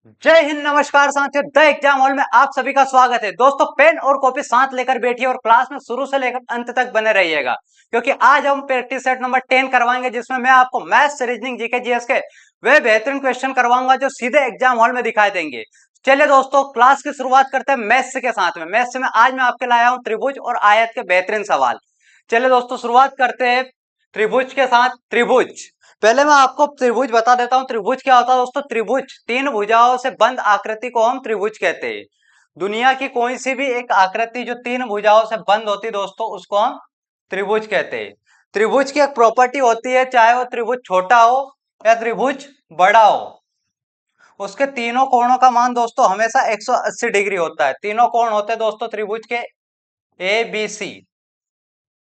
जय हिंद, नमस्कार साथियों। द एग्जाम हॉल में आप सभी का स्वागत है। दोस्तों, पेन और कॉपी साथ लेकर बैठिए और क्लास में शुरू से लेकर अंत तक बने रहिएगा, क्योंकि आज हम प्रैक्टिस सेट नंबर 10 करवाएंगे, जिसमें मैं आपको मैथ्स, रीजनिंग, जीके, जीएस के वे बेहतरीन क्वेश्चन करवाऊंगा जो सीधे एग्जाम हॉल में दिखाई देंगे। चलिए दोस्तों, क्लास की शुरुआत करते हैं मैथ्स के साथ में। मैथ्स में आज मैं आपके लाया हूं त्रिभुज और आयत के बेहतरीन सवाल। चलिए दोस्तों, शुरुआत करते हैं त्रिभुज के साथ। त्रिभुज, पहले मैं आपको त्रिभुज बता देता हूं। त्रिभुज क्या होता है दोस्तों? त्रिभुज तीन भुजाओं से बंद आकृति को हम त्रिभुज कहते हैं। दुनिया की कोई सी भी एक आकृति जो तीन भुजाओं से बंद होती है दोस्तों, उसको हम त्रिभुज कहते हैं। त्रिभुज की एक प्रॉपर्टी होती है, चाहे वो त्रिभुज छोटा हो या त्रिभुज बड़ा हो, उसके तीनों कोणों का मान दोस्तों हमेशा 180 डिग्री होता है। तीनों कोण होते हैं दोस्तों त्रिभुज के ए बी सी।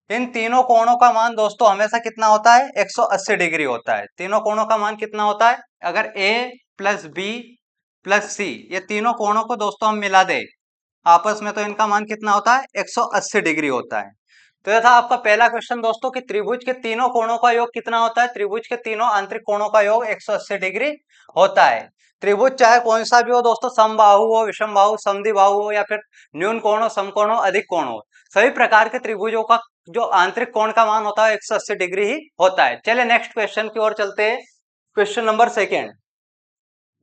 इन तीनों कोणों का मान दोस्तों हमेशा कितना होता है? 180 डिग्री होता है। तीनों कोणों का मान कितना होता है? अगर a प्लस बी प्लस सी, ये तीनों कोणों को दोस्तों हम मिला दे आपस में, तो इनका मान कितना होता है? 180 डिग्री होता है। तो यह था आपका पहला क्वेश्चन दोस्तों कि त्रिभुज के तीनों कोणों का योग कितना होता है। त्रिभुज के तीनों आंतरिक कोणों का योग 180 डिग्री होता है। त्रिभुज चाहे कौन सा भी हो दोस्तों, समबाहु हो, विषमबाहु, समद्विबाहु हो, या फिर न्यून कोण हो, समकोण हो, अधिक कोण हो, सभी प्रकार के त्रिभुजों का जो आंतरिक कोण का मान होता है 180 डिग्री ही होता है। चलिए नेक्स्ट क्वेश्चन की ओर चलते हैं। क्वेश्चन नंबर सेकेंड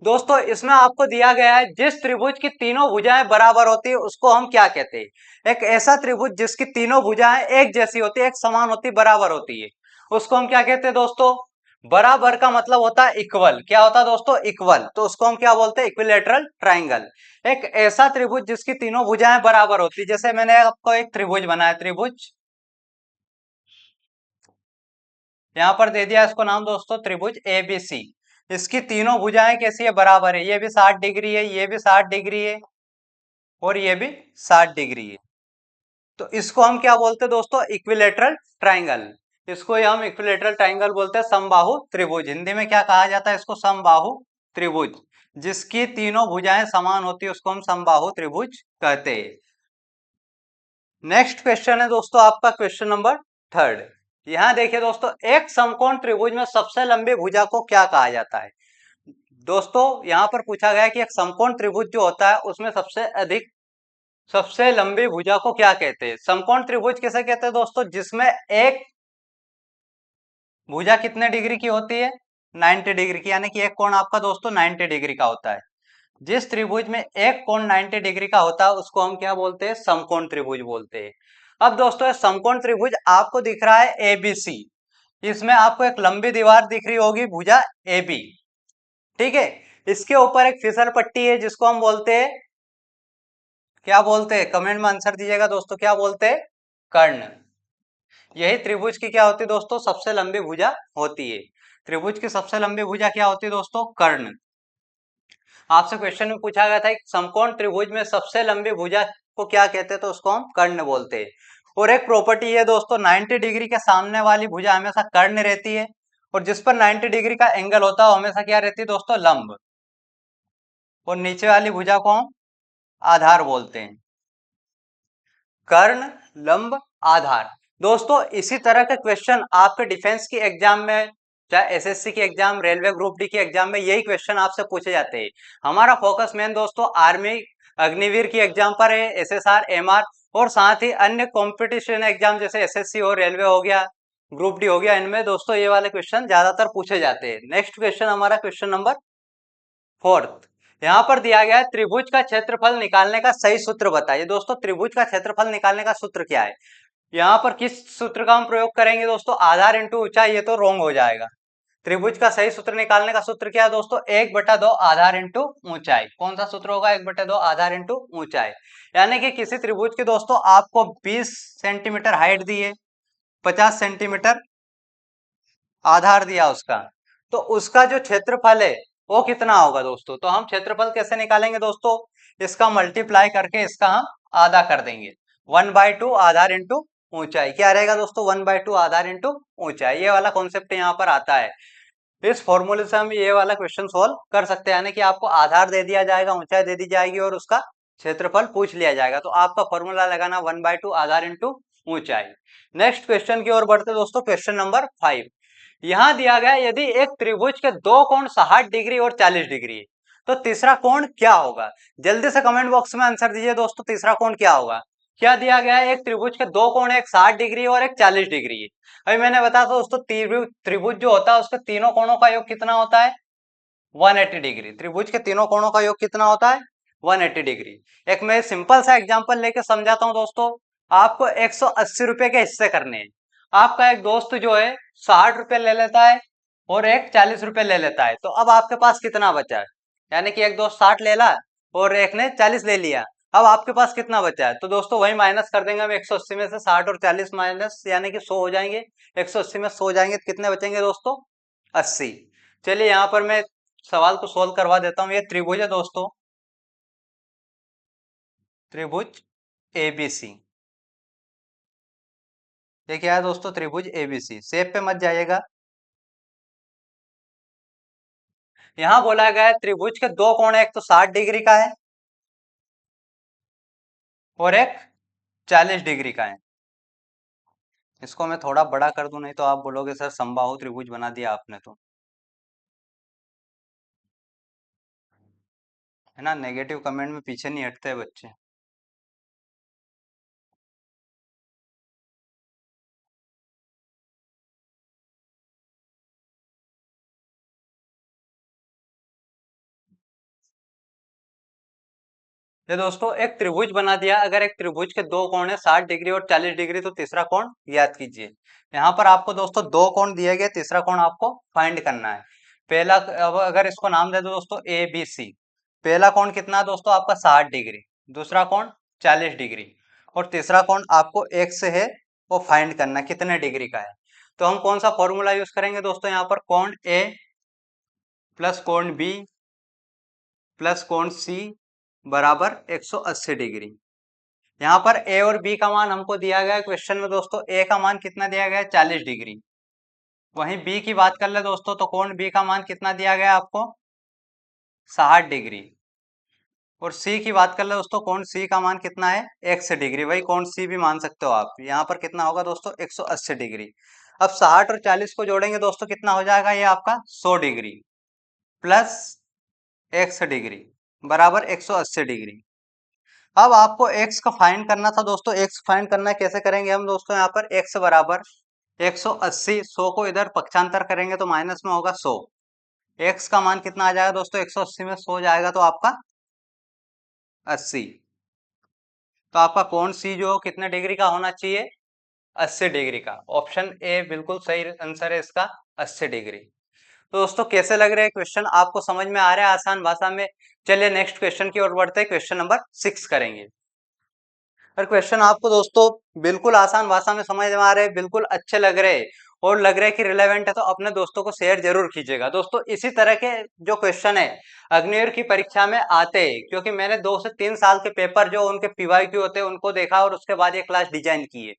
दोस्तों, इसमें आपको दिया गया है जिस त्रिभुज की तीनों भुजाएं बराबर होती है उसको हम क्या कहते हैं। एक ऐसा त्रिभुज जिसकी तीनों भुजाएं एक जैसी होती है, एक समान होती है, बराबर होती है, उसको हम क्या कहते हैं दोस्तों? बराबर का मतलब होता है इक्वल। क्या होता है दोस्तों? इक्वल। तो उसको हम क्या बोलते हैं? Equilateral triangle. एक ऐसा त्रिभुज जिसकी तीनों भुजाएं बराबर होती है, जैसे मैंने आपको एक त्रिभुज बनाया, त्रिभुज यहां पर दे दिया, इसको नाम दोस्तों त्रिभुज एबीसी। इसकी तीनों भुजाएं कैसी है? बराबर है। ये भी 60 डिग्री है, ये भी 60 डिग्री है, और ये भी 60 डिग्री है। तो इसको हम क्या बोलते हैं दोस्तों? Equilateral triangle. इसको ही हम इक्विलेटरल ट्राइंगल बोलते हैं, समबाहु त्रिभुज। हिंदी में क्या कहा जाता है इसको? समबाहु त्रिभुज। जिसकी तीनों भुजाएं समान होती है उसको हम समबाहु त्रिभुज कहते हैं। नेक्स्ट क्वेश्चन है दोस्तों आपका क्वेश्चन नंबर थर्ड। यहां देखिए दोस्तों, एक समकोण त्रिभुज में सबसे लंबी भुजा को क्या कहा जाता है? दोस्तों यहां पर पूछा गया है कि एक समकोण त्रिभुज जो होता है उसमें सबसे लंबी भुजा को क्या कहते हैं। समकोण त्रिभुज किसे कहते हैं दोस्तों? जिसमें एक भुजा कितने डिग्री की होती है? 90 डिग्री की, यानी कि एक कोण आपका दोस्तों 90 डिग्री का होता है। जिस त्रिभुज में एक कोण 90 डिग्री का होता है उसको हम क्या बोलते हैं? समकोण त्रिभुज बोलते हैं। अब दोस्तों, समकोण त्रिभुज आपको दिख रहा है एबीसी। इसमें आपको एक लंबी दीवार दिख रही होगी, भुजा ए बी, ठीक है। इसके ऊपर एक फिसल पट्टी है जिसको हम बोलते हैं, क्या बोलते हैं? कमेंट में आंसर दीजिएगा दोस्तों, क्या बोलते हैं? कर्ण। यही त्रिभुज की क्या होती है दोस्तों? सबसे लंबी भुजा होती है। त्रिभुज की सबसे लंबी भुजा क्या होती है दोस्तों? कर्ण। आपसे क्वेश्चन में पूछा गया था समकोण त्रिभुज में सबसे लंबी भुजा को क्या कहते हैं, तो उसको हम कर्ण बोलते हैं। और एक प्रॉपर्टी है दोस्तों, 90 डिग्री के सामने वाली भुजा हमेशा कर्ण रहती है, और जिस पर 90 डिग्री का एंगल होता है वो हमेशा क्या रहती है दोस्तों? लंब। और नीचे वाली भुजा को हम आधार बोलते हैं। कर्ण, लंब, आधार। दोस्तों इसी तरह के क्वेश्चन आपके डिफेंस की एग्जाम में, चाहे एसएससी की एग्जाम, रेलवे ग्रुप डी की एग्जाम में, यही क्वेश्चन आपसे पूछे जाते हैं। हमारा फोकस मेन दोस्तों आर्मी, अग्निवीर की एग्जाम पर है, एसएसआर, एमआर, और साथ ही अन्य कॉम्पिटिशन एग्जाम जैसे एसएससी हो, रेलवे हो गया, ग्रुप डी हो गया, इनमें दोस्तों ये वाले क्वेश्चन ज्यादातर पूछे जाते हैं। नेक्स्ट क्वेश्चन हमारा क्वेश्चन नंबर फोर्थ। यहां पर दिया गया है त्रिभुज का क्षेत्रफल निकालने का सही सूत्र बताइए। दोस्तों त्रिभुज का क्षेत्रफल निकालने का सूत्र क्या है? यहाँ पर किस सूत्र का हम प्रयोग करेंगे दोस्तों? आधार इंटू ऊंचाई। ये तो रॉन्ग हो जाएगा। त्रिभुज का सही सूत्र निकालने का सूत्र क्या है दोस्तों? 1/2 आधार इंटू ऊंचाई। कौन सा सूत्र होगा? 1/2 आधार इंटू ऊंचाई। यानी कि किसी त्रिभुज की दोस्तों आपको 20 सेंटीमीटर हाइट दी है, 50 सेंटीमीटर आधार दिया उसका, तो उसका जो क्षेत्रफल है वो कितना होगा दोस्तों? तो हम क्षेत्रफल कैसे निकालेंगे दोस्तों? इसका मल्टीप्लाई करके इसका हम आधा कर देंगे। 1/2 आधार इंटू ऊंचाई क्या रहेगा दोस्तों? 1/2 आधार इंटू ऊंचाई। ये वाला कॉन्सेप्ट यहाँ पर आता है। इस फॉर्मूले से हम ये वाला क्वेश्चन सोल्व कर सकते हैं, यानी कि आपको आधार दे दिया जाएगा, ऊंचाई दे दी जाएगी, और उसका क्षेत्रफल पूछ लिया जाएगा। तो आपका फॉर्मूला लगाना 1/2 आधार इंटू ऊंचाई। नेक्स्ट क्वेश्चन की ओर बढ़ते दोस्तों, क्वेश्चन नंबर 5। यहां दिया गया यदि एक त्रिभुज के दो कोण 60 डिग्री और 40 डिग्री है, तो तीसरा कोण क्या होगा? जल्दी से कमेंट बॉक्स में आंसर दीजिए दोस्तों, तीसरा कोण क्या होगा? क्या दिया गया है? एक त्रिभुज के दो कोण, एक 60 डिग्री और एक 40 डिग्री है। अभी मैंने बताया था दोस्तों, त्रिभुज जो होता है उसके तीनों कोणों का योग कितना होता है? 180 डिग्री। त्रिभुज के तीनों कोणों का योग कितना होता है? 180 डिग्री। एक मैं सिंपल सा एग्जांपल लेके समझाता हूं दोस्तों। आपको 180 रुपए के हिस्से करने हैं। आपका एक दोस्त जो है 60 रुपए ले लेता है और एक 40 रुपए ले लेता है, तो अब आपके पास कितना बचा है? यानी कि एक दोस्त 60 ले ला और एक ने 40 ले लिया। अब आपके पास कितना बचा है? तो दोस्तों वही माइनस कर देंगे हम, 180 में से 60 और 40 माइनस, यानी कि 100 हो जाएंगे। 180 में 100 जाएंगे तो कितने बचेंगे दोस्तों? 80। चलिए यहाँ पर मैं सवाल को सोल्व करवा देता हूँ। ये त्रिभुज है दोस्तों, त्रिभुज एबीसी। ये क्या है दोस्तों? त्रिभुज एबीसी। शेप पे मत जाइएगा। यहाँ बोला गया है त्रिभुज के दो कोण है, एक तो 60 डिग्री का है और एक 40 डिग्री का है। इसको मैं थोड़ा बड़ा कर दूं, नहीं तो आप बोलोगे सर समबाहु त्रिभुज बना दिया आपने तो, है ना। नेगेटिव कमेंट में पीछे नहीं हटते बच्चे। ये दोस्तों एक त्रिभुज बना दिया। अगर एक त्रिभुज के दो कोण है 60 डिग्री और 40 डिग्री, तो तीसरा कोण याद कीजिए। यहाँ पर आपको दोस्तों दो कोण दिए गए, तीसरा कोण आपको फाइंड करना है। पहला, अब अगर इसको नाम दे दो दोस्तों ए बी सी। पहला कोण कितना है दोस्तों? आपका 60 डिग्री। दूसरा कोण 40 डिग्री और तीसरा कोण आपको एक से है, वो फाइंड करना है कितने डिग्री का है। तो हम कौन सा फॉर्मूला यूज करेंगे दोस्तों? यहाँ पर कोण ए प्लस कोण बी प्लस कोण सी बराबर 180 डिग्री। यहाँ पर ए और बी का मान हमको दिया गया है क्वेश्चन में दोस्तों। ए का मान कितना दिया गया है? 40 डिग्री। वहीं बी की बात कर ले दोस्तों, तो कोण बी का मान कितना दिया गया है आपको? 60 डिग्री। और सी की बात कर ले दोस्तों, कोण सी का मान कितना है? 180 डिग्री। वही कोण सी भी मान सकते हो आप। यहाँ पर कितना होगा दोस्तों? 180 डिग्री। अब 60 और 40 को जोड़ेंगे दोस्तों, कितना हो जाएगा ये आपका? 100 डिग्री प्लस 180 डिग्री बराबर 180 डिग्री। अब आपको x का फाइंड करना था दोस्तों। x फाइंड करना है, कैसे करेंगे हम दोस्तों? यहाँ पर x बराबर 180, 100 को इधर पक्षांतर करेंगे तो माइनस में होगा 100। x का मान कितना आ जाएगा दोस्तों? 180 में 100 जाएगा तो आपका 80। तो आपका कोण सी जो कितने डिग्री का होना चाहिए? 80 डिग्री का। ऑप्शन ए बिल्कुल सही आंसर है इसका, 80 डिग्री। तो दोस्तों कैसे लग रहे हैं क्वेश्चन? आपको समझ में आ रहा है आसान भाषा में? चलिए नेक्स्ट क्वेश्चन की ओर बढ़ते हैं। क्वेश्चन नंबर 6 करेंगे। और क्वेश्चन आपको दोस्तों बिल्कुल आसान भाषा में समझ में आ रहे हैं, बिल्कुल अच्छे लग रहे हैं और लग रहा है कि रिलेवेंट है, तो अपने दोस्तों को शेयर जरूर कीजिएगा। दोस्तों इसी तरह के जो क्वेश्चन है अग्निवीर की परीक्षा में आते हैं, क्योंकि मैंने 2 से 3 साल के पेपर जो उनके पीवाईक्यू होते हैं उनको देखा और उसके बाद ये क्लास डिजाइन की है।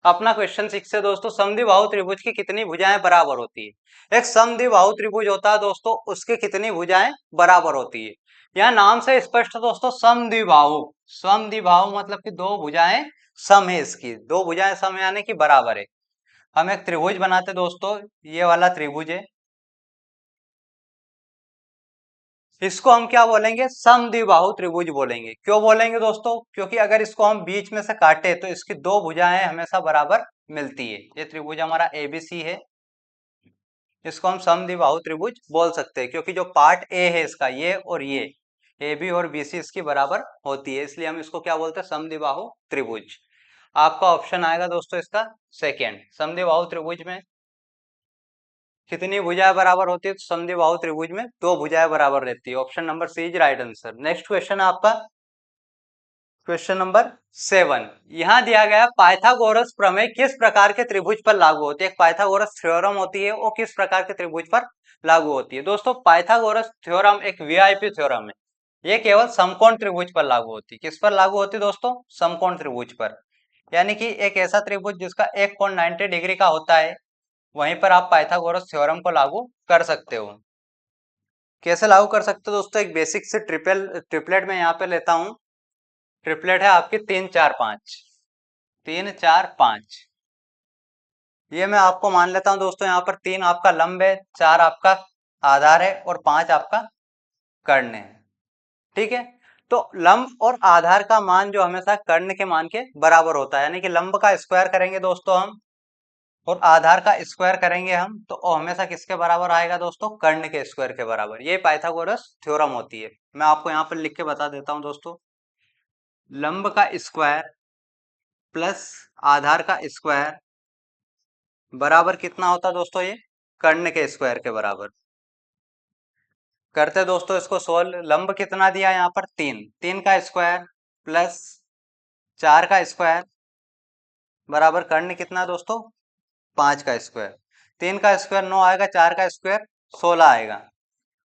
अपना क्वेश्चन 6 से दोस्तों, समद्विबाहु त्रिभुज की कितनी भुजाएं बराबर होती है? एक समद्विबाहु त्रिभुज होता है दोस्तों, उसकी कितनी भुजाएं बराबर होती है? यहाँ नाम से स्पष्ट है दोस्तों, समद्विबाहु। समद्विबाहु मतलब कि दो भुजाएं सम है, इसकी दो भुजाएं सम यानी कि बराबर है। हम एक त्रिभुज बनाते दोस्तों, ये वाला त्रिभुज है, इसको हम क्या बोलेंगे? समद्विबाहु त्रिभुज बोलेंगे। क्यों बोलेंगे दोस्तों? क्योंकि अगर इसको हम बीच में से काटे तो इसकी दो भुजाएं हमेशा बराबर मिलती है। ये त्रिभुज हमारा एबीसी है, इसको हम समद्विबाहु त्रिभुज बोल सकते हैं, क्योंकि जो पार्ट ए है इसका, ये और ये, ए बी और बी सी इसकी बराबर होती है, इसलिए हम इसको क्या बोलते हैं? समद्विबाहु त्रिभुज। आपका ऑप्शन आएगा दोस्तों इसका सेकेंड। समद्विबाहु त्रिभुज में कितनी भुजाएं बराबर होती है? तो समद्विबाहु त्रिभुज में दो भुजाएं बराबर रहती है। Option number C is right answer. Next question है आपका क्वेश्चन नंबर 7। यहाँ दिया गया पाइथागोरस प्रमेय किस प्रकार के त्रिभुज पर लागू होती है? एक पाइथागोरस थ्योरम होती है, वो किस प्रकार के त्रिभुज पर लागू होती है? दोस्तों पाइथागोरस थ्योरम एक वीआईपी थ्योरम है। ये केवल समकोण त्रिभुज पर लागू होती है। किस पर लागू होती है दोस्तों? समकोण त्रिभुज पर। यानी कि एक ऐसा त्रिभुज जिसका एक कोण 90 डिग्री का होता है, वहीं पर आप पाइथागोरस थ्योरम को लागू कर सकते हो। कैसे लागू कर सकते हो दोस्तों? एक बेसिक से ट्रिपलेट में यहाँ पे लेता हूँ। ट्रिपलेट है आपकी 3 4 5, 3 4 5। ये मैं आपको मान लेता हूं दोस्तों, यहाँ पर 3 आपका लंब है, 4 आपका आधार है और 5 आपका कर्ण है। ठीक है, तो लंब और आधार का मान जो हमेशा कर्ण के मान के बराबर होता है, यानी कि लंब का स्क्वायर करेंगे दोस्तों हम और आधार का स्क्वायर करेंगे हम, तो वो हमेशा किसके बराबर आएगा दोस्तों? कर्ण के स्क्वायर के बराबर। ये पाइथागोरस थ्योरम होती है। मैं आपको यहाँ पर लिख के बता देता हूँ दोस्तों। लंब का स्क्वायर प्लस आधार का स्क्वायर बराबर कितना होता है दोस्तों? ये कर्ण के स्क्वायर के बराबर। करते दोस्तों इसको सोल्व। लंब कितना दिया यहाँ पर? 3, 3 का स्क्वायर प्लस 4 का स्क्वायर बराबर कर्ण कितना दोस्तों? 5 का स्क्वायर। 3 का स्क्वायर 9 आएगा, 4 का स्क्वायर 16 आएगा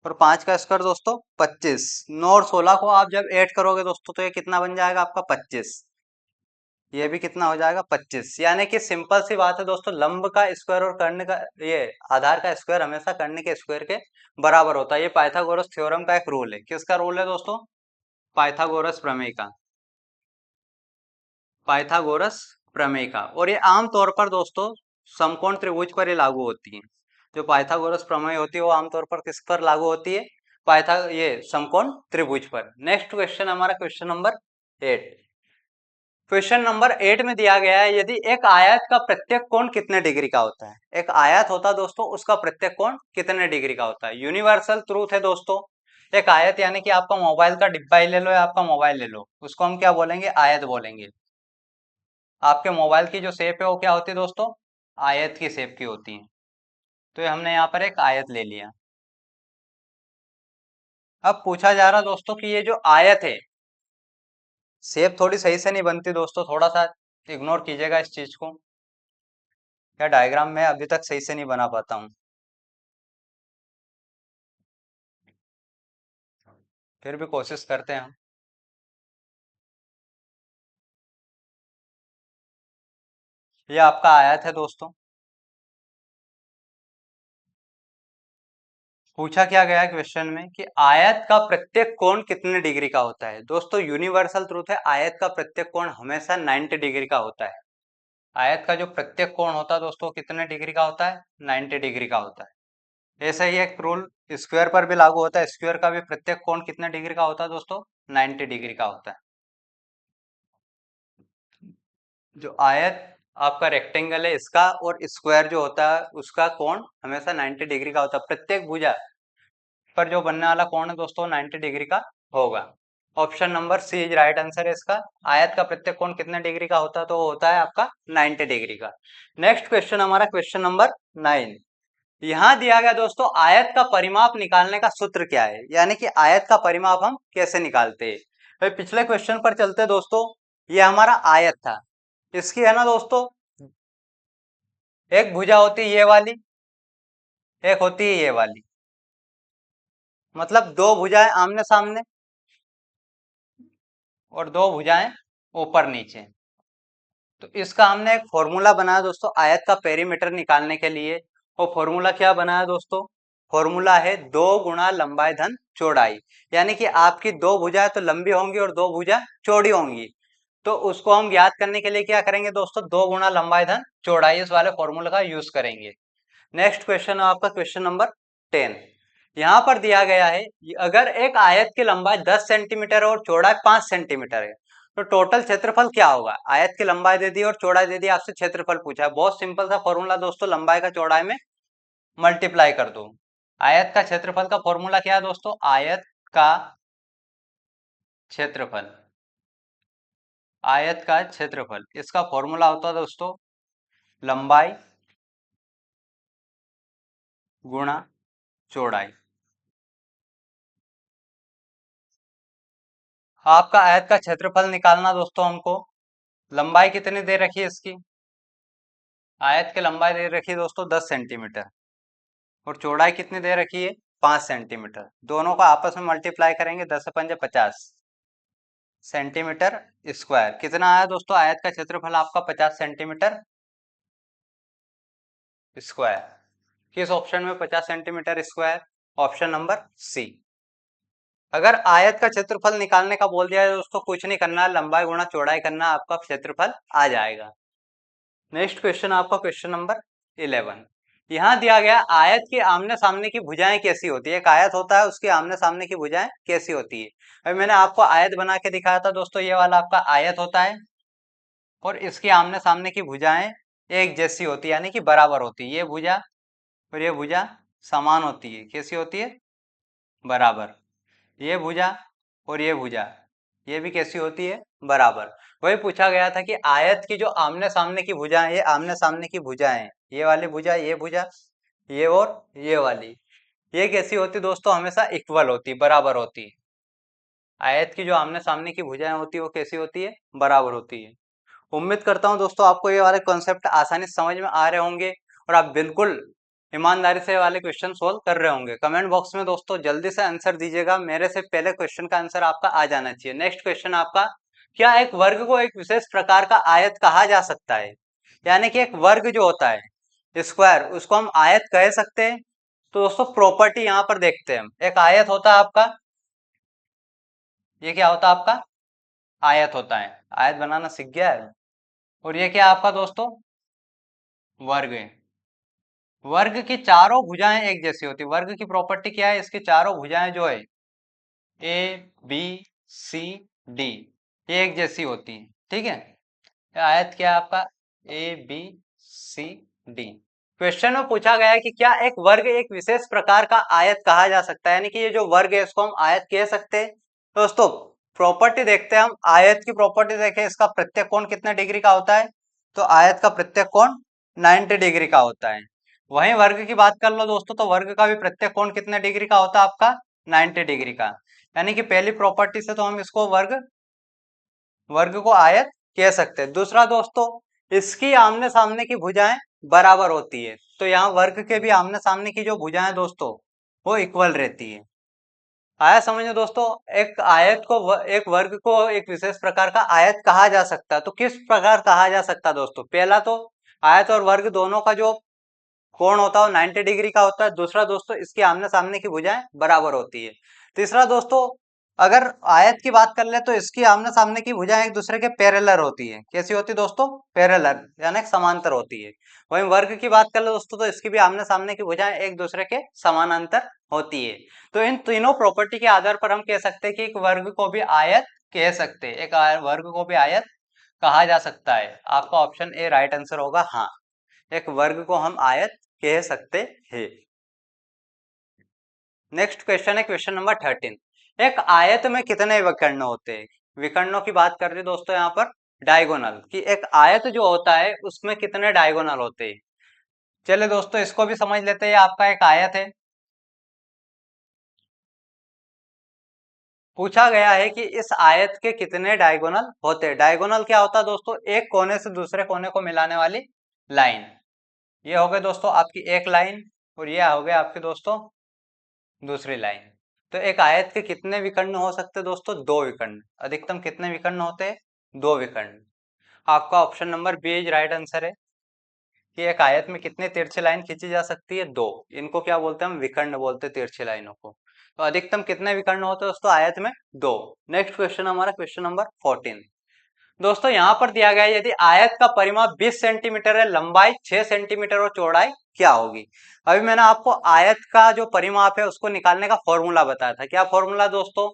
और 5 का स्क्वायर दोस्तों 25। 9 और 16 को आप जब ऐड करोगे दोस्तों तो ये कितना बन जाएगा आपका? 25। ये भी कितना हो जाएगा? 25। यानी कि सिंपल सी बात है दोस्तों, लंब का स्क्वायर और कर्ण का, ये आधार का स्क्वायर हमेशा कर्ण के स्क्वायर के बराबर होता है। ये पाइथागोरस थ्योरम का एक रूल है। किसका रूल है दोस्तों? पाइथागोरस प्रमेय का। पाइथागोरस प्रमेय का। और ये आमतौर पर दोस्तों समकोण त्रिभुज पर ही लागू होती है। जो पाइथागोरस प्रमेय होती है वो आमतौर पर किस पर लागू होती है? ये समकोण त्रिभुज पर। नेक्स्ट क्वेश्चन हमारा क्वेश्चन नंबर 8। क्वेश्चन नंबर 8 में दिया गया है, यदि एक आयत का प्रत्येक कोण कितने डिग्री का होता है? एक आयत होता है दोस्तों, उसका प्रत्येक कोण कितने डिग्री का होता है? यूनिवर्सल ट्रूथ है दोस्तों। एक आयत यानी कि आपका मोबाइल का डिब्बा ही ले लो या आपका मोबाइल ले लो, उसको हम क्या बोलेंगे? आयत बोलेंगे। आपके मोबाइल की जो शेप है वो क्या होती है दोस्तों? आयत की शेप की होती है। तो ये हमने यहाँ पर एक आयत ले लिया। अब पूछा जा रहा दोस्तों कि ये जो आयत है, शेप थोड़ी सही से नहीं बनती दोस्तों, थोड़ा सा इग्नोर कीजिएगा इस चीज को। या डायग्राम में अभी तक सही से नहीं बना पाता हूँ, फिर भी कोशिश करते हैं हम। ये आपका आयत है दोस्तों। पूछा क्या गया है क्वेश्चन में कि आयत का प्रत्येक कोण कितने डिग्री का होता है? दोस्तों यूनिवर्सल ट्रूथ है, आयत का प्रत्येक कोण हमेशा 90 डिग्री का होता है। आयत का जो प्रत्येक कोण होता है दोस्तों कितने डिग्री का होता है? 90 डिग्री का होता है। ऐसा ही एक रूल स्क्वायर पर भी लागू होता है। स्क्वायर का भी प्रत्येक कोण कितने डिग्री का होता है दोस्तों? 90 डिग्री का होता है। जो आयत आपका रेक्टेंगल है इसका और स्क्वायर जो होता है उसका कोण हमेशा 90 डिग्री का होता है। प्रत्येक भुजा पर जो बनने वाला कोण है दोस्तों 90 डिग्री का होगा। Option number C is right answer है इसका। आयत का प्रत्येक कोण कितने डिग्री का होता है? तो वो होता है आपका 90 डिग्री का। नेक्स्ट क्वेश्चन हमारा क्वेश्चन नंबर 9। यहाँ दिया गया दोस्तों आयत का परिमाप निकालने का सूत्र क्या है, यानी कि आयत का परिमाप हम कैसे निकालते हैं। भाई पिछले क्वेश्चन पर चलते दोस्तों। ये हमारा आयत था, इसकी है ना दोस्तों, एक भुजा होती है ये वाली, एक होती है ये वाली, मतलब दो भुजाएं आमने सामने और दो भुजाएं ऊपर नीचे। तो इसका हमने एक फॉर्मूला बनाया दोस्तों आयत का पेरीमीटर निकालने के लिए। वो फॉर्मूला क्या बनाया दोस्तों? फॉर्मूला है 2 गुणा लंबाई धन चौड़ाई। यानी कि आपकी दो भुजाएं तो लंबी होंगी और दो भुजा चौड़ी होंगी, तो उसको हम ज्ञात करने के लिए क्या करेंगे दोस्तों? 2 गुणा लंबाई धन चौड़ाई, इस वाले फॉर्मूला का यूज करेंगे। नेक्स्ट क्वेश्चन है आपका क्वेश्चन नंबर 10। यहाँ पर दिया गया है अगर एक आयत की लंबाई 10 सेंटीमीटर और चौड़ाई 5 सेंटीमीटर है तो टोटल क्षेत्रफल क्या होगा? आयत की लंबाई दे दी और चौड़ाई दे दी, आपसे क्षेत्रफल पूछा है। बहुत सिंपल सा फॉर्मूला दोस्तों, लंबाई का चौड़ाई में मल्टीप्लाई कर दो। आयत का क्षेत्रफल का फॉर्मूला क्या है दोस्तों? आयत का क्षेत्रफल, आयत का क्षेत्रफल इसका फॉर्मूला होता है दोस्तों लंबाई गुणा चौड़ाई। आपका आयत का क्षेत्रफल निकालना दोस्तों हमको। लंबाई कितनी दे रखी है इसकी? आयत की लंबाई दे रखी है दोस्तों 10 सेंटीमीटर और चौड़ाई कितनी दे रखी है? 5 सेंटीमीटर। दोनों का आपस में मल्टीप्लाई करेंगे, 10 से 5 50 सेंटीमीटर स्क्वायर। कितना आया दोस्तों आयत का क्षेत्रफल आपका? 50 सेंटीमीटर स्क्वायर। किस ऑप्शन में 50 centimetre square? Option number C. अगर आयत का क्षेत्रफल निकालने का बोल दिया है दोस्तों, कुछ नहीं करना, लंबाई गुणा चौड़ाई करना, आपका क्षेत्रफल आ जाएगा। नेक्स्ट क्वेश्चन आपका क्वेश्चन नंबर 11। यहाँ दिया गया आयत के आमने सामने की भुजाएं कैसी होती है। एक आयत होता है, उसके आमने सामने की भुजाएं कैसी होती है। अभी मैंने आपको आयत बना के दिखाया था दोस्तों, ये वाला आपका आयत होता है और इसके आमने सामने की भुजाएं एक जैसी होती है, यानी कि बराबर होती है। ये भुजा और ये भुजा समान होती है। कैसी होती है? बराबर। ये भुजा और ये भुजा, ये भी कैसी होती है? बराबर। वही पूछा गया था कि आयत की जो आमने सामने की भुजा है, ये आमने सामने की भुजा है, ये वाली भुजा, ये भुजा, ये और ये वाली, ये कैसी होती दोस्तों? हमेशा इक्वल होती, बराबर होती। आयत की जो आमने सामने की भुजाएं होती है वो कैसी होती है? बराबर होती है। उम्मीद करता हूं दोस्तों आपको ये वाले कॉन्सेप्ट आसानी से समझ में आ रहे होंगे और आप बिल्कुल ईमानदारी से वाले क्वेश्चन सोल्व कर रहे होंगे। कमेंट बॉक्स में दोस्तों जल्दी से आंसर दीजिएगा, मेरे से पहले क्वेश्चन का आंसर आपका आ जाना चाहिए। नेक्स्ट क्वेश्चन आपका, क्या एक वर्ग को एक विशेष प्रकार का आयत कहा जा सकता है? यानी कि एक वर्ग जो होता है स्क्वायर, उसको हम आयत कह सकते हैं। तो दोस्तों प्रॉपर्टी यहाँ पर देखते हैं हम। एक आयत होता है आपका, ये क्या होता है आपका? आयत होता है। आयत बनाना सीख गया है। और ये क्या है आपका दोस्तों? वर्ग है। वर्ग की चारों भुजाएं एक जैसी होती है। वर्ग की प्रॉपर्टी क्या है? इसकी चारों भुजाएं जो है ए बी सी डी, ये एक जैसी होती है। ठीक है, आयत क्या है आपका? A B C D. Question में पूछा गया है कि क्या एक वर्ग एक विशेष प्रकार का आयत कहा जा सकता है, यानी कि ये जो वर्ग है इसको हम आयत कह सकते हैं। दोस्तों प्रॉपर्टी देखते हैं हम। आयत की प्रॉपर्टी देखें, इसका प्रत्येक कोण कितने डिग्री का होता है? तो आयत का प्रत्येक कोण 90 डिग्री का होता है। वहीं वर्ग की बात कर लो दोस्तों, तो वर्ग का भी प्रत्येक कोण कितने डिग्री का होता है आपका? 90 डिग्री का। यानी कि पहली प्रॉपर्टी से तो हम इसको वर्ग वर्ग को आयत कह सकते हैं। दूसरा दोस्तों, इसकी आमने सामने की भुजाएं बराबर होती है। तो यहाँ वर्ग के भी आमने सामने की जो भुजाएं दोस्तों वो इक्वल रहती है। आया समझ में दोस्तों? एक आयत को एक वर्ग को एक विशेष प्रकार का आयत कहा जा सकता है। तो किस प्रकार कहा जा सकता है दोस्तों? पहला तो आयत और वर्ग दोनों का जो कोण होता है वो 90 डिग्री का होता है। दूसरा दोस्तों, इसकी आमने सामने की भुजाएं बराबर होती है। तीसरा दोस्तों, अगर आयत की बात कर ले तो इसकी आमने सामने की भुजाएं एक दूसरे के पैरेलल होती है। कैसी होती है दोस्तों? पैरेलल, यानी समांतर होती है। वहीं वर्ग की बात कर ले दोस्तों, तो इसकी भी आमने सामने की भुजाएं एक दूसरे के समानांतर होती है। तो इन तीनों प्रॉपर्टी के आधार पर हम कह सकते हैं कि एक वर्ग को भी आयत कह सकते हैं। एक वर्ग को भी आयत कहा जा सकता है। आपका ऑप्शन ए राइट आंसर होगा। हाँ, एक वर्ग को हम आयत कह सकते हैं। नेक्स्ट क्वेश्चन है क्वेश्चन नंबर 13। एक आयत में कितने विकर्ण होते हैं? विकर्णों की बात कर रहे हैं दोस्तों यहाँ पर, डायगोनल की। एक आयत जो होता है उसमें कितने डायगोनल होते हैं? चलिए दोस्तों इसको भी समझ लेते हैं। आपका एक आयत है, पूछा गया है कि इस आयत के कितने डायगोनल होते हैं। डायगोनल क्या होता है दोस्तों? एक कोने से दूसरे कोने को मिलाने वाली लाइन। ये हो गए दोस्तों आपकी एक लाइन और ये हो गए आपके दोस्तों दूसरी लाइन। तो एक आयत के कितने विकर्ण हो सकते हैं दोस्तों? दो विकर्ण। अधिकतम कितने विकर्ण होते हैं? दो विकर्ण। आपका option number B is right answer है कि एक आयत में कितने तिरछे लाइन खींची जा सकती है? दो। इनको क्या बोलते हैं हम? विकर्ण बोलते हैं तिरछे लाइनों को। तो अधिकतम कितने विकर्ण होते हैं दोस्तों आयत में? दो। नेक्स्ट क्वेश्चन हमारा क्वेश्चन नंबर 14। दोस्तों यहाँ पर दिया गया है, यदि आयत का परिमाप 20 सेंटीमीटर है, लंबाई 6 सेंटीमीटर और चौड़ाई क्या होगी? अभी मैंने आपको आयत का जो परिमाप है उसको निकालने का फॉर्मूला बताया था। क्या फॉर्मूला दोस्तों?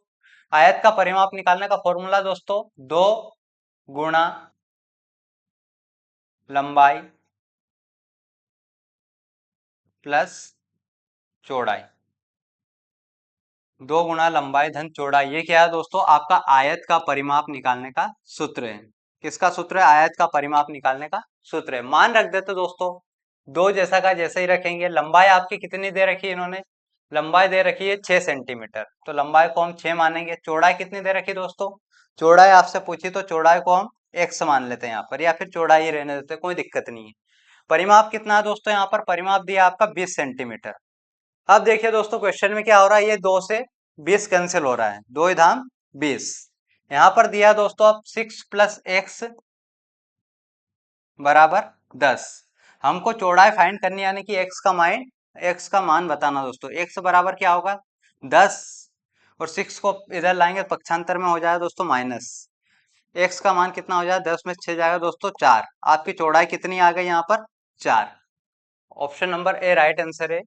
आयत का परिमाप निकालने का फॉर्मूला दोस्तों, 2 गुणा लंबाई प्लस चौड़ाई। 2 गुणा लंबाई धन चौड़ाई, ये क्या है दोस्तों? आपका आयत का परिमाप निकालने का सूत्र है। किसका सूत्र है? आयत का परिमाप निकालने का सूत्र है। मान रख देते दोस्तों, दो जैसा का जैसे ही रखेंगे। लंबाई आपकी कितनी दे रखी है इन्होंने? लंबाई दे रखी है 6 सेंटीमीटर, तो लंबाई को हम 6 मानेंगे। चौड़ाई कितनी दे रखी दोस्तों? चौड़ाई आपसे पूछी तो चौड़ाई को हम x मान लेते हैं यहाँ पर, या फिर चौड़ाई ही रहने देते, कोई दिक्कत नहीं है। परिमाप कितना है दोस्तों? यहाँ पर परिमाप दिया आपका 20 सेंटीमीटर। अब देखिए दोस्तों क्वेश्चन में क्या हो रहा है, ये 2 से 20 कैंसिल हो रहा है, 2 धाम 20। यहाँ पर दिया दोस्तों अब 6 प्लस एक्स बराबर 10। हमको चौड़ाई फाइंड करनी, यानी कि एक्स का मान बताना दोस्तों। एक्स बराबर क्या होगा? 10 और 6 को इधर लाएंगे पक्षांतर में हो जाएगा दोस्तों माइनस। एक्स का मान कितना हो जाएगा? 10 में 6 जाएगा दोस्तों 4। आपकी चौड़ाई कितनी आ गई यहाँ पर? 4। Option number A right answer है।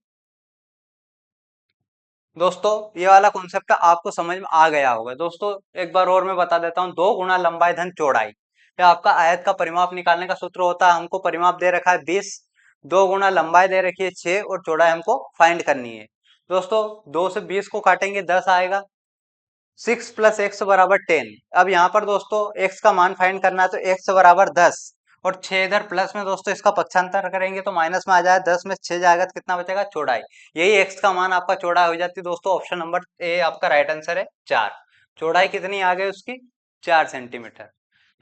दोस्तों ये वाला कॉन्सेप्ट आपको समझ में आ गया होगा। दोस्तों एक बार और मैं बता देता हूँ, 2 गुना लंबाई धन चौड़ाई, ये आपका आयत का परिमाप निकालने का सूत्र होता है। हमको परिमाप दे रखा है 20, 2 गुना लंबाई दे रखी है 6 और चौड़ाई हमको फाइंड करनी है। दोस्तों 2 से 20 को काटेंगे 10 आएगा, 6 प्लस एक्स बराबर 10। अब यहाँ पर दोस्तों एक्स का मान फाइंड करना है, तो एक्स बराबर 10 और 6 इधर प्लस में दोस्तों इसका पक्षांतर करेंगे तो माइनस में आ जाए, 10 में 6 जाएगा तो कितना बचेगा, चौड़ाई। यही एक्स का मान आपका चौड़ाई हो जाती है। दोस्तों ऑप्शन नंबर ए आपका राइट आंसर है 4। चौड़ाई कितनी आ गई उसकी, 4 सेंटीमीटर।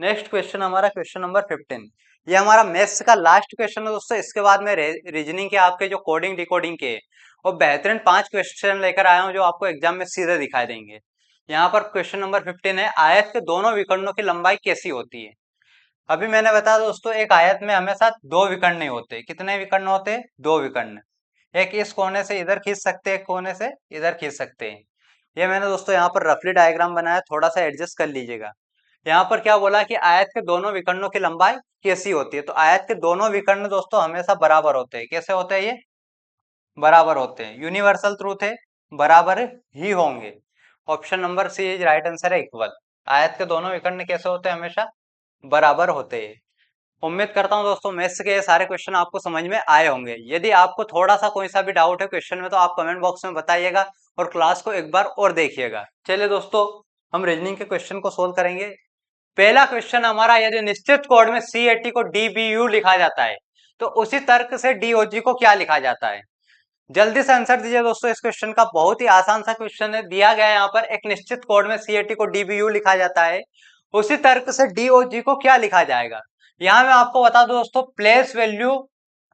नेक्स्ट क्वेश्चन हमारा क्वेश्चन नंबर 15। ये हमारा मैथ्स का लास्ट क्वेश्चन है दोस्तों। इसके बाद में रीजनिंग के आपके जो कोडिंग डिकोडिंग के और बेहतरीन 5 क्वेश्चन लेकर आया हूँ जो आपको एग्जाम में सीधे दिखाई देंगे। यहाँ पर क्वेश्चन नंबर 15 है, आयत के दोनों विकर्णों की लंबाई कैसी होती है। अभी मैंने बताया दोस्तों, एक आयत में हमेशा 2 विकर्ण नहीं होते। कितने विकर्ण होते हैं, 2 विकर्ण। एक इस कोने से इधर खींच सकते हैं, एक कोने से इधर खींच सकते हैं। ये मैंने दोस्तों यहाँ पर रफली डायग्राम बनाया, थोड़ा सा एडजस्ट कर लीजिएगा। यहाँ पर क्या बोला कि आयत के दोनों विकर्णों की लंबाई कैसी होती है, तो आयत के दोनों विकर्ण दोस्तों हमेशा बराबर होते हैं। कैसे होते हैं, ये बराबर होते हैं। यूनिवर्सल ट्रूथ है, बराबर ही होंगे। Option number C is right answer है, इक्वल। आयत के दोनों विकर्ण कैसे होते हैं, हमेशा बराबर होते हैं। उम्मीद करता हूं दोस्तों मैथ्स के सारे क्वेश्चन आपको समझ में आए होंगे। यदि आपको थोड़ा सा कोई सा भी डाउट है क्वेश्चन में तो आप कमेंट बॉक्स में बताइएगा और क्लास को एक बार और देखिएगा। चलिए दोस्तों हम रीजनिंग के क्वेश्चन को सोल्व करेंगे। पहला क्वेश्चन हमारा, यदि निश्चित कोड में CAT को DBU लिखा जाता है तो उसी तर्क से DOG को क्या लिखा जाता है। जल्दी से आंसर दीजिए दोस्तों इस क्वेश्चन का। बहुत ही आसान सा क्वेश्चन है, दिया गया है यहाँ पर एक निश्चित कोड में CAT को DBU लिखा जाता है, उसी तर्क से DOG को क्या लिखा जाएगा। यहाँ मैं आपको बता दूं दोस्तों, प्लेस वैल्यू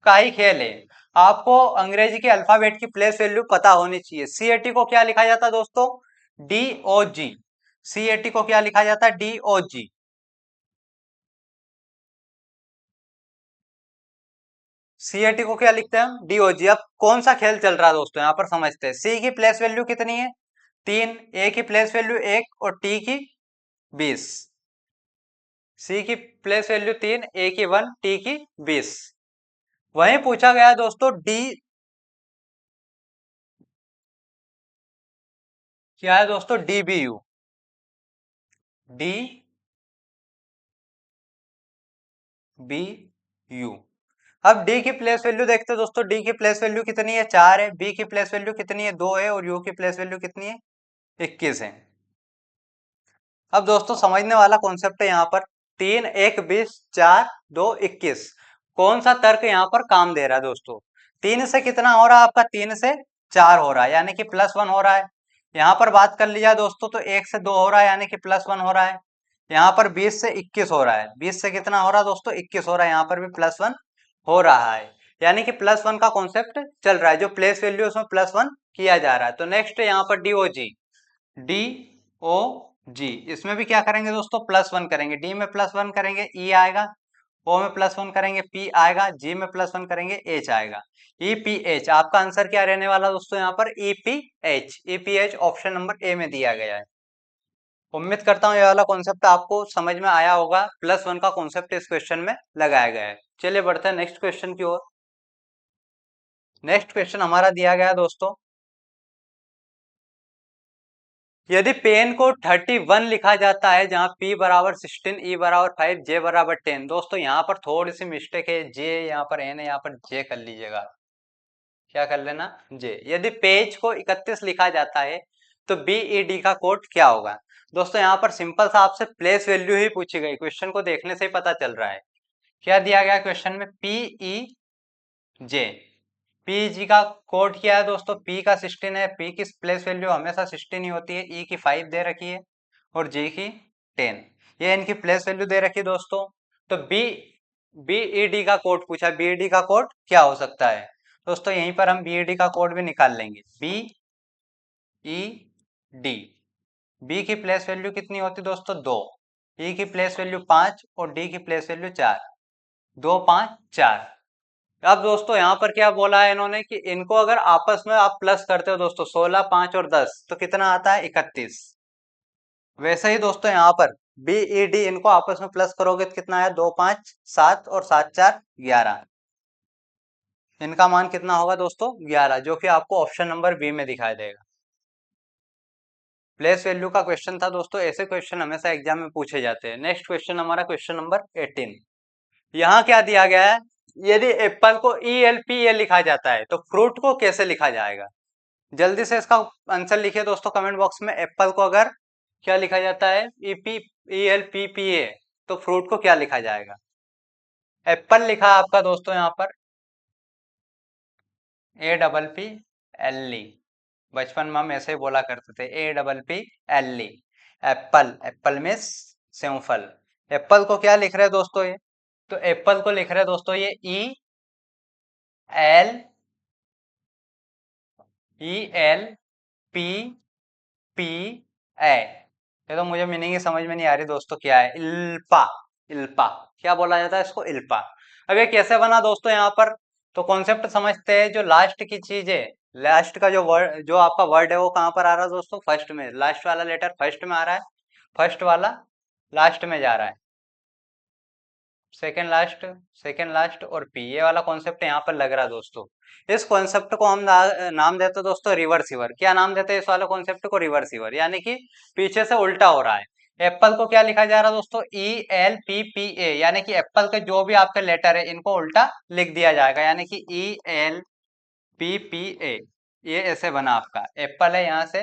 का ही खेल है। आपको अंग्रेजी के अल्फाबेट की प्लेस वैल्यू पता होनी चाहिए। CAT को क्या लिखा जाता है दोस्तों, DOG। CAT को क्या लिखा जाता है, DOG। CAT को क्या लिखते हैं हम, DOG। अब कौन सा खेल चल रहा है दोस्तों, यहाँ पर समझते हैं। C की प्लेस वैल्यू कितनी है, 3, A की प्लेस वैल्यू 1 और T की 20। C की प्लेस वैल्यू 3, A की 1, T की 20। वहीं पूछा गया है दोस्तों D क्या है दोस्तों, DBU। DBU। अब D की प्लेस वैल्यू देखते हैं दोस्तों। D की प्लेस वैल्यू कितनी है, 4 है। B की प्लेस वैल्यू कितनी है, 2 है। और U की प्लेस वैल्यू कितनी है, 21 है। अब दोस्तों समझने वाला कॉन्सेप्ट है यहाँ पर, 3, 1, 20, 4, 2, 21। कौन सा तर्क यहाँ पर काम दे रहा है दोस्तों। 3 से कितना हो रहा है आपका, 3 से 4 हो रहा है, यानी कि +1 हो रहा है। यहाँ पर बात कर लिया दोस्तों तो 1 से 2 हो रहा है, यानी कि +1 हो रहा है। यहाँ पर 20 से 21 हो रहा है, 20 से कितना हो रहा है दोस्तों, 21 हो रहा है। यहाँ पर भी +1 हो रहा है, यानी कि +1 का कॉन्सेप्ट चल रहा है। जो प्लेस वैल्यू उसमें +1 किया जा रहा है। तो नेक्स्ट यहाँ पर DOG, DOG इसमें भी क्या करेंगे दोस्तों, +1 करेंगे। D में +1 करेंगे, E आएगा। O में +1 करेंगे, P आएगा। G में +1 करेंगे, H आएगा। EPH आपका आंसर क्या रहने वाला दोस्तों, यहाँ पर EPH ऑप्शन नंबर ए में दिया गया है। उम्मीद करता हूँ ये वाला कॉन्सेप्ट आपको समझ में आया होगा। +1 का कॉन्सेप्ट इस क्वेश्चन में लगाया गया है। चलिए बढ़ते हैं नेक्स्ट क्वेश्चन की ओर। नेक्स्ट क्वेश्चन हमारा दिया गया है दोस्तों, यदि पेन को 31 लिखा जाता है जहां P बराबर 16, E बराबर 5, J बराबर 10। दोस्तों यहाँ पर थोड़ी सी मिस्टेक है, J यहाँ पर N है, यहाँ पर J कर लीजिएगा। क्या कर लेना, J। यदि पेज को 31 लिखा जाता है तो BED का कोड क्या होगा। दोस्तों यहाँ पर सिंपल सा आपसे प्लेस वैल्यू ही पूछी गई, क्वेश्चन को देखने से ही पता चल रहा है। क्या दिया गया क्वेश्चन में, PEJ। PG का कोड क्या है दोस्तों, P का 16 है। P की प्लेस वैल्यू हमेशा 16 ही होती है। E की 5 दे रखी है और J की 10, ये इनकी प्लेस वैल्यू दे रखी है दोस्तों। तो BED का कोड पूछा, BED का कोड क्या हो सकता है दोस्तों। यहीं पर हम BED का कोड भी निकाल लेंगे, BED। B की प्लेस वैल्यू कितनी होती दोस्तों, 2। E की प्लेस वैल्यू 5 और D की प्लेस वैल्यू 4। 2, 5, 4। अब दोस्तों यहाँ पर क्या बोला है इन्होंने कि इनको अगर आपस में आप प्लस करते हो दोस्तों, 16, 5 और 10 तो कितना आता है, 31। वैसे ही दोस्तों यहाँ पर BED इनको आपस में प्लस करोगे तो कितना है, 2, 5, 7 और 7, 4, 11। इनका मान कितना होगा दोस्तों 11, जो कि आपको ऑप्शन नंबर बी में दिखाई देगा। प्लेस वैल्यू का क्वेश्चन था दोस्तों, ऐसे क्वेश्चन हमेशा एग्जाम में पूछे जाते हैं। नेक्स्ट क्वेश्चन हमारा क्वेश्चन नंबर 18। यहाँ क्या दिया गया है, यदि एप्पल को ELPA लिखा जाता है तो फ्रूट को कैसे लिखा जाएगा। जल्दी से इसका आंसर लिखिए दोस्तों कमेंट बॉक्स में। एप्पल को अगर क्या लिखा जाता है ELPPA, तो फ्रूट को क्या लिखा जाएगा। एप्पल लिखा है आपका दोस्तों यहाँ पर APPLE। बचपन में हम ऐसे ही बोला करते थे APPLE। एप्पल, एप्पल में सेवफल। एप्पल को क्या लिख रहे हैं दोस्तों ये, तो एप्पल को लिख रहे हैं दोस्तों ये ELPPA। ये तो मुझे मीनिंग ही समझ में नहीं आ रही दोस्तों, क्या है इल्पा। इल्पा क्या बोला जाता है इसको, इल्पा। अब ये कैसे बना दोस्तों यहाँ पर, तो कॉन्सेप्ट समझते हैं। जो लास्ट की चीज है, लास्ट का जो वर्ड, जो आपका वर्ड है वो कहाँ पर आ रहा है दोस्तों, फर्स्ट में। लास्ट वाला लेटर फर्स्ट में आ रहा है, फर्स्ट वाला लास्ट में जा रहा है, सेकेंड लास्ट, सेकेंड लास्ट और पी, ये वाला कॉन्सेप्ट यहाँ पर लग रहा है दोस्तों। इस कॉन्सेप्ट को हम नाम देते हैं दोस्तों रिवर्सिवर। क्या नाम देते हैं इस वाले कॉन्सेप्ट को, रिवर्सिवर, यानी कि पीछे से उल्टा हो रहा है। एप्पल को क्या लिखा जा रहा है दोस्तों, ELPPA, यानी कि एप्पल के जो भी आपके लेटर है इनको उल्टा लिख दिया जाएगा, यानी कि ELPPA। ये ऐसे बना आपका, एप्पल है यहाँ से,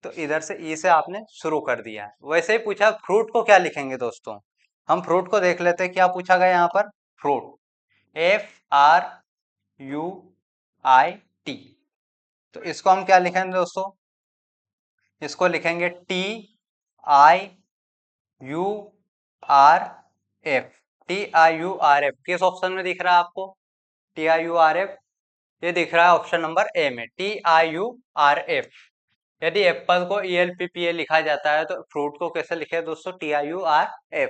तो इधर से ई से आपने शुरू कर दिया। वैसे ही पूछा फ्रूट को क्या लिखेंगे दोस्तों, हम फ्रूट को देख लेते हैं क्या पूछा गया यहाँ पर। फ्रूट FRUIT, तो इसको हम क्या लिखेंगे दोस्तों, इसको लिखेंगे TIURF। TIURF किस ऑप्शन में दिख रहा है आपको, TIURF, ये दिख रहा है ऑप्शन नंबर ए में, TIURF। यदि एप्पल को ELPPA लिखा जाता है तो फ्रूट को कैसे लिखे दोस्तों, TIURF।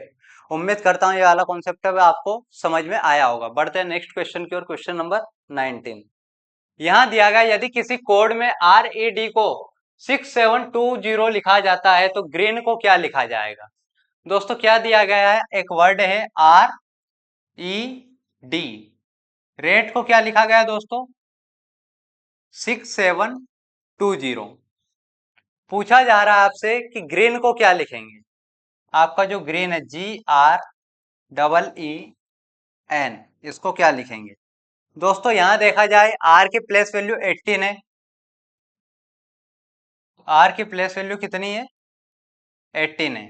उम्मीद करता हूँ ये वाला कॉन्सेप्ट आपको समझ में आया होगा। बढ़ते हैं नेक्स्ट क्वेश्चन की ओर, क्वेश्चन नंबर 19। यहाँ दिया गया यदि किसी कोड में RED को 6720 लिखा जाता है तो ग्रीन को क्या लिखा जाएगा। दोस्तों क्या दिया गया है, एक वर्ड है RED, रेड को क्या लिखा गया दोस्तों 6720। पूछा जा रहा है आपसे कि ग्रीन को क्या लिखेंगे। आपका जो ग्रीन है GREEN, इसको क्या लिखेंगे दोस्तों। यहां देखा जाए आर की प्लेस वैल्यू 18 है, आर की प्लेस वैल्यू कितनी है 18 है।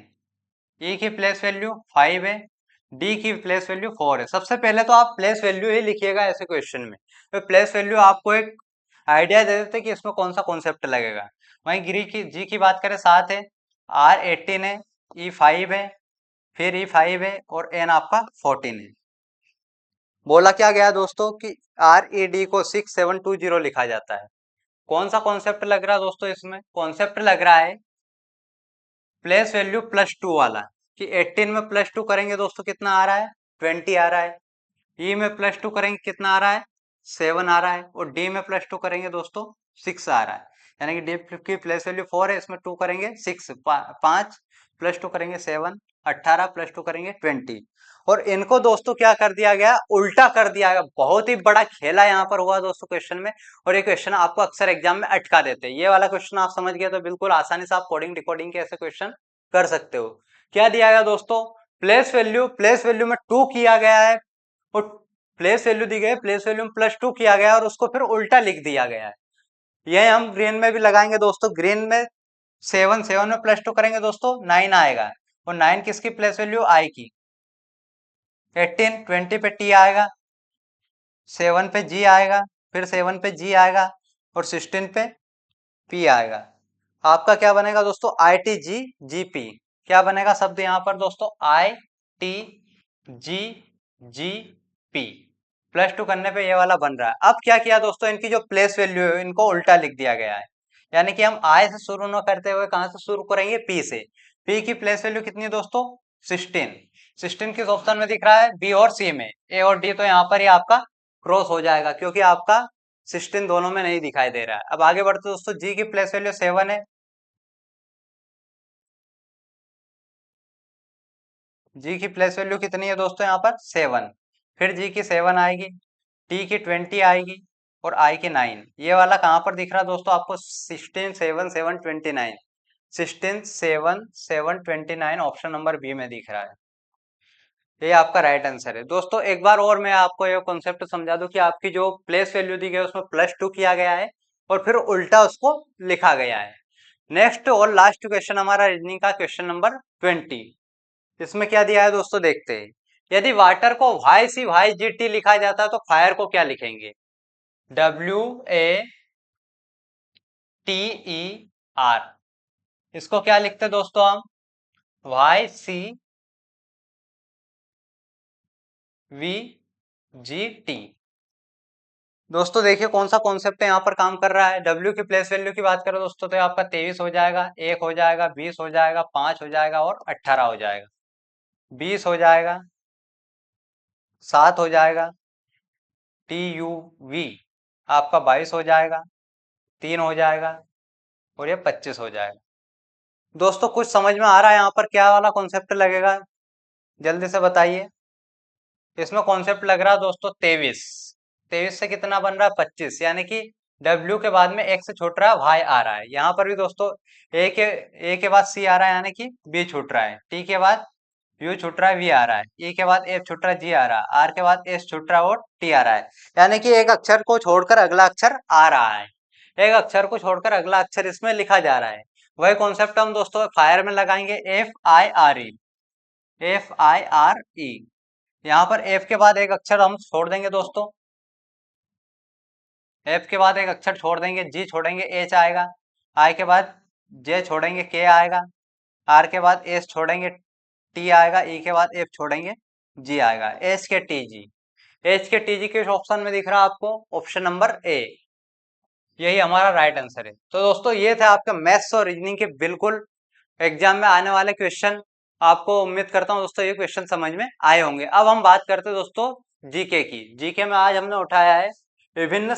ई की प्लेस वैल्यू 5 है, डी की प्लेस वैल्यू 4 है। सबसे पहले तो आप प्लेस वैल्यू ही लिखिएगा ऐसे क्वेश्चन में, तो प्लेस वैल्यू आपको एक आइडिया दे देते कि इसमें कौन सा कॉन्सेप्ट लगेगा। वहीं जी की बात करें 7 है, आर 18 है, ई 5 है, फिर ई 5 है और एन आपका 14 है। बोला क्या गया दोस्तों कि RED को 6720 लिखा जाता है। कौन सा कॉन्सेप्ट लग रहा है दोस्तों, इसमें कॉन्सेप्ट लग रहा है प्लेस वैल्यू +2 वाला, कि 18 में +2 करेंगे दोस्तों कितना आ रहा है 20 आ रहा है, ई में +2 करेंगे कितना आ रहा है 7 आ रहा है, और डी में +2 करेंगे दोस्तों 6 आ रहा है। यानी कि डी की प्लेस वैल्यू 4 है, इसमें 2 करेंगे 6, 5 +2 करेंगे 7, 18 +2 करेंगे 20। और इनको दोस्तों क्या कर दिया गया, उल्टा कर दिया गया। बहुत ही बड़ा खेला यहाँ पर हुआ दोस्तों क्वेश्चन में, और ये क्वेश्चन आपको अक्सर एग्जाम में अटका देते हैं। ये वाला क्वेश्चन आप समझ गए तो बिल्कुल आसानी से आप कोडिंग डिकोडिंग के ऐसे क्वेश्चन कर सकते हो। क्या दिया गया दोस्तों, प्लेस वैल्यू में 2 किया गया है, और प्लेस वैल्यू दी गई, प्लेस वैल्यू में +2 किया गया और उसको फिर उल्टा लिख दिया गया है। यही हम ग्रीन में भी लगाएंगे दोस्तों। ग्रीन में 7 में +2 करेंगे दोस्तों 9 आएगा, और 9 किसकी प्लेस वैल्यू, आई की। 18 20 पे टी आएगा, 7 पे जी आएगा, फिर 7 पे जी आएगा, और 16 पे पी आएगा। आपका क्या बनेगा दोस्तों, ITGGP। क्या बनेगा शब्द यहाँ पर दोस्तों, ITGGP। +2 करने पे ये वाला बन रहा है। अब क्या किया दोस्तों, इनकी जो प्लेस वैल्यू है इनको उल्टा लिख दिया गया है। यानी कि हम आई से शुरू न करते हुए कहां से शुरू करेंगे, पी से। पी की प्लेस वैल्यू कितनी है दोस्तों 16। 16 किस ऑप्शन में दिख रहा है, बी और सी में। ए और डी तो यहाँ पर ही आपका क्रॉस हो जाएगा, क्योंकि आपका 16 दोनों में नहीं दिखाई दे रहा है। अब आगे बढ़ते दोस्तों, जी की प्लेस वैल्यू 7 है, जी की प्लेस वैल्यू कितनी है दोस्तों यहाँ पर 7, फिर जी की 7 आएगी, टी की 20 आएगी और आई की 9। ये वाला कहाँ पर दिख रहा है दोस्तों आपको? 16 7 7 29, 16 7 7 29 ऑप्शन नंबर बी में दिख रहा है। ये आपका राइट आंसर है दोस्तों। एक बार और मैं आपको ये कॉन्सेप्ट समझा दूं कि आपकी जो प्लेस वैल्यू दी गई है उसमें +2 किया गया है और फिर उल्टा उसको लिखा गया है। नेक्स्ट और लास्ट क्वेश्चन हमारा रीजनिंग का क्वेश्चन नंबर 20। इसमें क्या दिया है दोस्तों, देखते हैं। यदि वाटर को YCYGT लिखा जाता है तो फायर को क्या लिखेंगे? WATER। इसको क्या लिखते हैं दोस्तों हम? YCVGT। दोस्तों देखिए कौन सा कॉन्सेप्ट यहाँ पर काम कर रहा है। W की प्लेस वैल्यू की बात करें दोस्तों तो आपका 23 हो जाएगा, 1 हो जाएगा, 20 हो जाएगा, 5 हो जाएगा और 18 हो जाएगा। 20 हो जाएगा, 7 हो जाएगा, TUV आपका 22 हो जाएगा, 3 हो जाएगा और ये 25 हो जाएगा। दोस्तों कुछ समझ में आ रहा है यहाँ पर क्या वाला कॉन्सेप्ट लगेगा? जल्दी से बताइए। इसमें कॉन्सेप्ट लग रहा है दोस्तों 23। 23 से कितना बन रहा है? 25, यानी कि W के बाद में एक से छूट रहा है, Y आ रहा है। यहाँ पर भी दोस्तों A के बाद C आ रहा है, यानी कि B छूट रहा है। T के बाद U छूट रहा है, V आ रहा है। E के बाद F छूट रहा है, G आ रहा है। R के बाद S छूट रहा है और T आ रहा है। यानी कि एक अक्षर को छोड़कर अगला अक्षर आ रहा है, एक अक्षर को छोड़कर अगला अक्षर इसमें लिखा जा रहा है। वही कॉन्सेप्ट हम दोस्तों फायर में लगाएंगे, FIRE। FIRE। यहाँ पर F के बाद एक अक्षर हम छोड़ देंगे दोस्तों, F के बाद एक अक्षर छोड़ देंगे, G छोड़ेंगे, H आएगा। I के बाद J छोड़ेंगे, K आएगा। R के बाद S छोड़ेंगे, T आएगा। E के बाद F छोड़ेंगे, G आएगा। H के TG, H के TG किस ऑप्शन में दिख रहा है आपको? Option number A। यही हमारा राइट आंसर है। तो दोस्तों ये थे आपके मैथ्स और रीजनिंग के बिल्कुल एग्जाम में आने वाले क्वेश्चन। आपको उम्मीद करता हूँ दोस्तों ये क्वेश्चन समझ में आए होंगे। अब हम बात करते हैं दोस्तों जीके की। जीके में आज हमने उठाया है विभिन्न